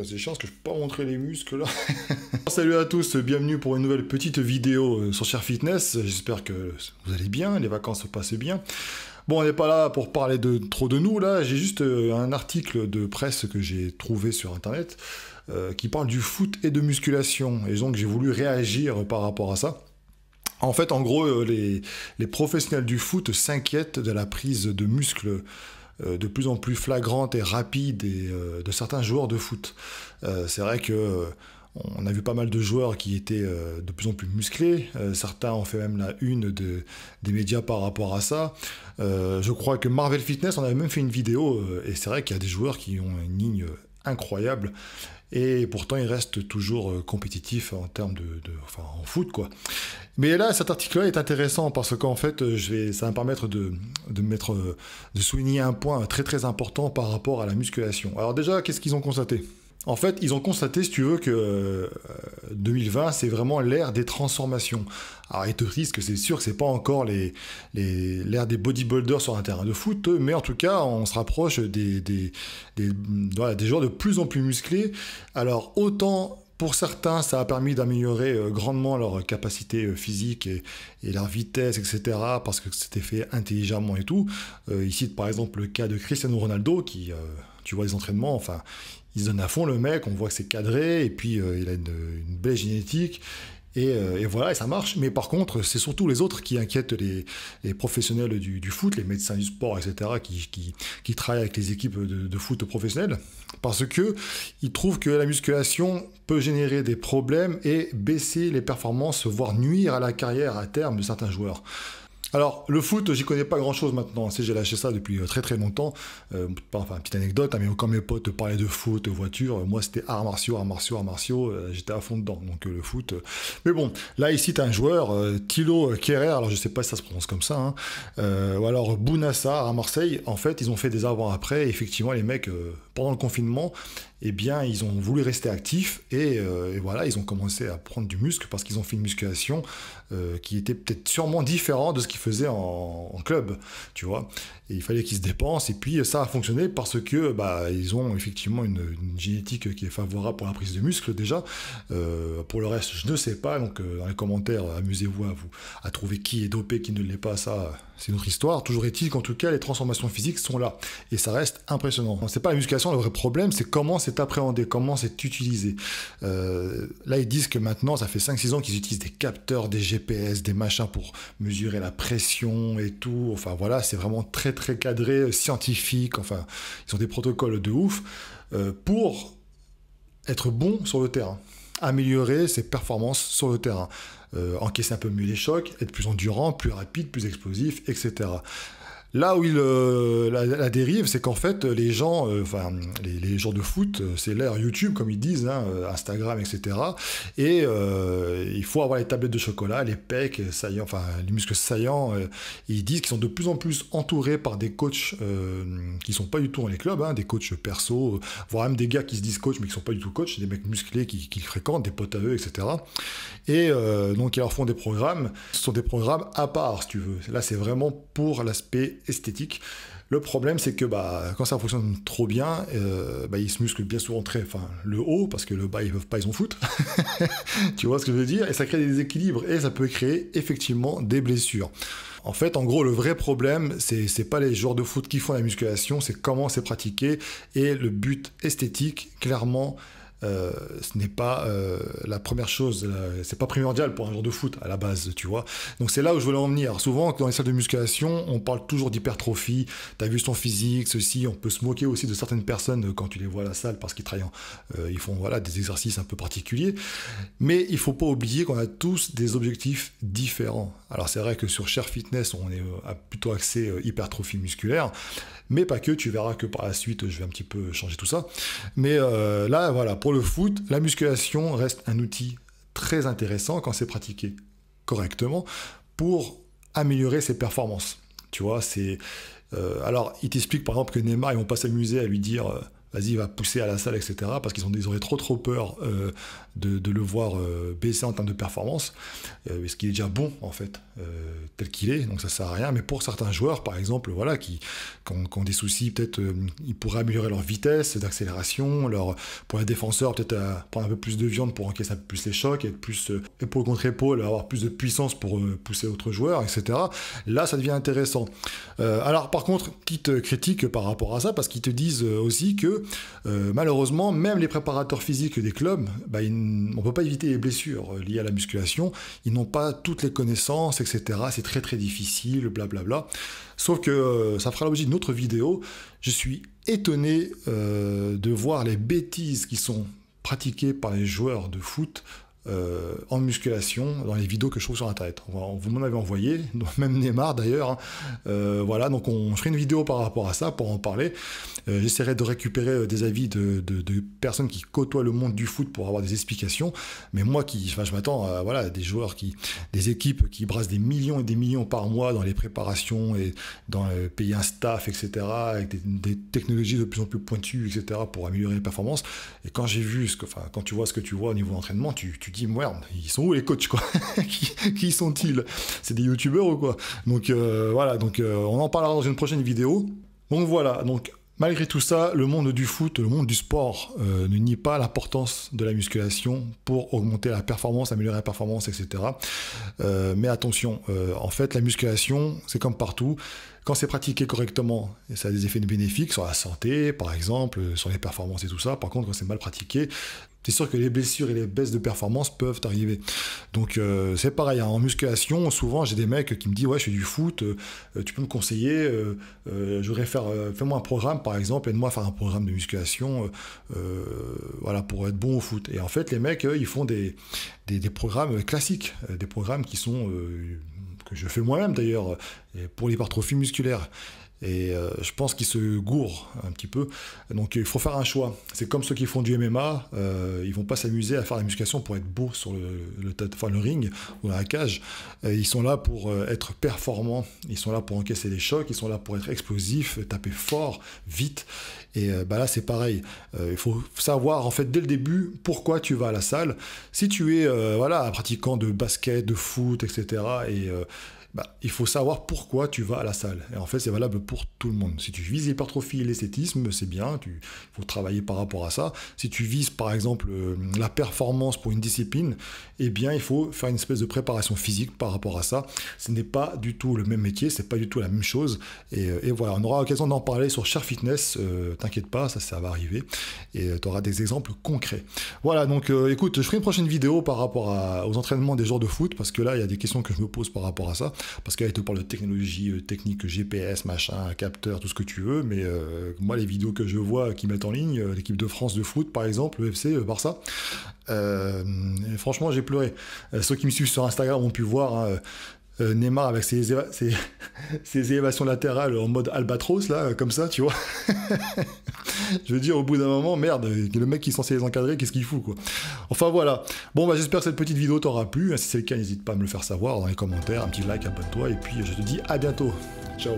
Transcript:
C'est chiant parce que je peux pas montrer les muscles là. Salut à tous, bienvenue pour une nouvelle petite vidéo sur Cher Fitness. J'espère que vous allez bien, les vacances se passent bien. Bon, on n'est pas là pour parler trop de nous là, j'ai juste un article de presse que j'ai trouvé sur internet qui parle du foot et de musculation. Et donc j'ai voulu réagir par rapport à ça. En fait, en gros, les professionnels du foot s'inquiètent de la prise de muscles de plus en plus flagrante et rapide de certains joueurs de foot. C'est vrai que on a vu pas mal de joueurs qui étaient de plus en plus musclés. Certains ont fait même la une des médias par rapport à ça. Je crois que Marvel Fitness en avait même fait une vidéo et c'est vrai qu'il y a des joueurs qui ont une ligne incroyable. Et pourtant, ils restent toujours compétitifs en termes enfin, en foot, quoi. Mais là, cet article-là est intéressant parce qu'en fait, ça va me permettre de souligner un point très très important par rapport à la musculation. Alors déjà, qu'est-ce qu'ils ont constaté ? En fait, ils ont constaté, si tu veux, que 2020, c'est vraiment l'ère des transformations. Alors, ils te disent que c'est sûr que c'est pas encore l'ère des bodybuilders sur un terrain de foot, mais en tout cas, on se rapproche des joueurs de plus en plus musclés. Alors, autant pour certains, ça a permis d'améliorer grandement leur capacité physique et leur vitesse, etc., parce que c'était fait intelligemment et tout. Ici, par exemple, le cas de Cristiano Ronaldo, qui, tu vois, les entraînements, enfin, il se donne à fond le mec, on voit que c'est cadré, et puis il a une belle génétique, et voilà, et ça marche. Mais par contre, c'est surtout les autres qui inquiètent les professionnels du foot, les médecins du sport, etc., qui travaillent avec les équipes de foot professionnelles, parce qu'ils trouvent que la musculation peut générer des problèmes et baisser les performances, voire nuire à la carrière à terme de certains joueurs. Alors, le foot, j'y connais pas grand-chose maintenant. J'ai lâché ça depuis très très longtemps. Enfin, petite anecdote, hein, mais quand mes potes parlaient de foot, de voiture, moi c'était arts martiaux, j'étais à fond dedans. Donc le foot. Mais bon, là ici, tu as un joueur, Thilo Kehrer, alors je sais pas si ça se prononce comme ça, hein, ou alors Bounassar à Marseille. En fait, ils ont fait des avant-après. Effectivement, les mecs, pendant le confinement, eh bien, ils ont voulu rester actifs et voilà, ils ont commencé à prendre du muscle parce qu'ils ont fait une musculation qui était peut-être sûrement différente de ce qu'ils faisaient en club, tu vois. Et il fallait qu'ils se dépensent et puis ça a fonctionné parce que ils ont effectivement une génétique qui est favorable pour la prise de muscle déjà. Pour le reste, je ne sais pas. Donc dans les commentaires, amusez-vous à trouver qui est dopé, qui ne l'est pas. Ça, c'est une autre histoire. Toujours est-il qu'en tout cas, les transformations physiques sont là et ça reste impressionnant. C'est pas la musculation le vrai problème, c'est comment c'est appréhendé, comment c'est utilisé. Là, ils disent que maintenant, ça fait 5-6 ans qu'ils utilisent des capteurs, des GPS, des machins pour mesurer la pression et tout. Enfin voilà, c'est vraiment très très cadré, scientifique. Enfin, ils ont des protocoles de ouf pour être bon sur le terrain, améliorer ses performances sur le terrain, encaisser un peu mieux les chocs, être plus endurant, plus rapide, plus explosif, etc. Là où la dérive, c'est qu'en fait, les gens, les gens de foot, c'est l'ère YouTube, comme ils disent, hein, Instagram, etc. Et il faut avoir les tablettes de chocolat, les pecs saillants, enfin, les muscles saillants. Ils disent qu'ils sont de plus en plus entourés par des coachs qui sont pas du tout dans les clubs, hein, des coachs perso, voire même des gars qui se disent coach, mais qui sont pas du tout coach, des mecs musclés qui fréquentent, des potes à eux, etc. Et donc, ils leur font des programmes. Ce sont des programmes à part, si tu veux. Là, c'est vraiment pour l'aspect esthétique. Le problème, c'est que quand ça fonctionne trop bien, ils se musclent bien souvent le haut, parce que le bas, ils peuvent pas, ils s'en foutent. Tu vois ce que je veux dire? Et ça crée des déséquilibres, et ça peut créer effectivement des blessures. En fait, en gros, le vrai problème, c'est pas les joueurs de foot qui font la musculation, c'est comment c'est pratiqué, et le but esthétique, clairement, ce n'est pas la première chose, c'est pas primordial pour un joueur de foot à la base, tu vois. Donc c'est là où je voulais en venir. Alors, souvent, dans les salles de musculation, on parle toujours d'hypertrophie, t'as vu son physique, ceci, on peut se moquer aussi de certaines personnes quand tu les vois à la salle parce qu'ils travaillent ils font des exercices un peu particuliers. Mais il faut pas oublier qu'on a tous des objectifs différents. Alors c'est vrai que sur Cher Fitness, on est plutôt axé hypertrophie musculaire, mais pas que, tu verras que par la suite, je vais un petit peu changer tout ça. Mais là, voilà, pour le foot, la musculation reste un outil très intéressant quand c'est pratiqué correctement pour améliorer ses performances. Tu vois, alors, il t'explique par exemple que Neymar, ils vont pas s'amuser à lui dire vas-y, va pousser à la salle, etc. Parce qu'ils auraient trop peur de le voir baisser en termes de performance, parce qu'il est déjà bon, en fait, tel qu'il est, donc ça sert à rien. Mais pour certains joueurs, par exemple, voilà, qui ont des soucis, peut-être, ils pourraient améliorer leur vitesse d'accélération, pour les défenseurs, peut-être prendre un peu plus de viande pour encaisser un peu plus les chocs, être plus épaule contre épaule, avoir plus de puissance pour pousser autres joueurs, etc. Là, ça devient intéressant. Alors, par contre, petite critique par rapport à ça, parce qu'ils te disent aussi que, malheureusement, même les préparateurs physiques des clubs, bah, on ne peut pas éviter les blessures liées à la musculation. Ils n'ont pas toutes les connaissances, etc. C'est très difficile, blablabla. Sauf que ça fera l'objet d'une autre vidéo. Je suis étonné de voir les bêtises qui sont pratiquées par les joueurs de foot en musculation dans les vidéos que je trouve sur internet. Vous m'en avez envoyé, même Neymar d'ailleurs, hein. Voilà, donc je ferai une vidéo par rapport à ça pour en parler. J'essaierai de récupérer des avis de personnes qui côtoient le monde du foot pour avoir des explications, mais moi je m'attends à voilà, des joueurs, des équipes qui brassent des millions et des millions par mois dans les préparations et dans payer un staff, etc., avec des technologies de plus en plus pointues, etc., pour améliorer les performances. Et quand j'ai vu quand tu vois ce que tu vois au niveau entraînement, tu dis merde, ils sont où les coachs, quoi? Qui sont-ils? C'est des youtubeurs ou quoi? Donc voilà, on en parlera dans une prochaine vidéo. Donc voilà, donc malgré tout ça, le monde du foot, le monde du sport ne nie pas l'importance de la musculation pour augmenter la performance, améliorer la performance, etc. Mais attention, en fait, la musculation, c'est comme partout. Quand c'est pratiqué correctement, ça a des effets bénéfiques sur la santé, par exemple, sur les performances et tout ça. Par contre, quand c'est mal pratiqué, c'est sûr que les blessures et les baisses de performance peuvent arriver. Donc c'est pareil, hein, en musculation, souvent j'ai des mecs qui me disent « Ouais, je fais du foot, tu peux me conseiller, je voudrais fais-moi un programme par exemple, aide-moi à faire un programme de musculation voilà, pour être bon au foot. » Et en fait, les mecs, ils font des programmes classiques, des programmes qui sont... que je fais moi-même d'ailleurs, pour l'hypertrophie musculaire. Et je pense qu'ils se gourrent un petit peu. Donc il faut faire un choix. C'est comme ceux qui font du MMA, ils vont pas s'amuser à faire la musculation pour être beau sur le ring ou dans la cage. Ils sont là pour être performants, ils sont là pour encaisser les chocs, ils sont là pour être explosifs, taper fort, vite. Et là c'est pareil. Il faut savoir en fait dès le début pourquoi tu vas à la salle. Si tu es voilà, un pratiquant de basket, de foot, etc. Il faut savoir pourquoi tu vas à la salle. Et en fait, c'est valable pour tout le monde. Si tu vises l'hypertrophie et l'esthétisme, c'est bien, il faut travailler par rapport à ça. Si tu vises, par exemple, la performance pour une discipline, eh bien, il faut faire une espèce de préparation physique par rapport à ça. Ce n'est pas du tout le même métier, c'est pas du tout la même chose. Et voilà, on aura l'occasion d'en parler sur Share Fitness, t'inquiète pas, ça va arriver. Et tu auras des exemples concrets. Voilà, donc écoute, je ferai une prochaine vidéo par rapport aux entraînements des joueurs de foot, parce que là, il y a des questions que je me pose par rapport à ça. Parce qu'elle te parle de technologie, technique, GPS, machin, capteur, tout ce que tu veux, mais moi, les vidéos que je vois qui mettent en ligne, l'équipe de France de foot, par exemple, le FC, Barça, franchement, j'ai pleuré. Ceux qui me suivent sur Instagram ont pu voir... hein, Neymar avec ses élévations latérales en mode albatros, là, comme ça, tu vois. Je veux dire, au bout d'un moment, merde, le mec qui est censé les encadrer, qu'est-ce qu'il fout, quoi. Enfin, voilà. Bon, j'espère que cette petite vidéo t'aura plu. Si c'est le cas, n'hésite pas à me le faire savoir dans les commentaires, un petit like, abonne-toi, et puis je te dis à bientôt. Ciao.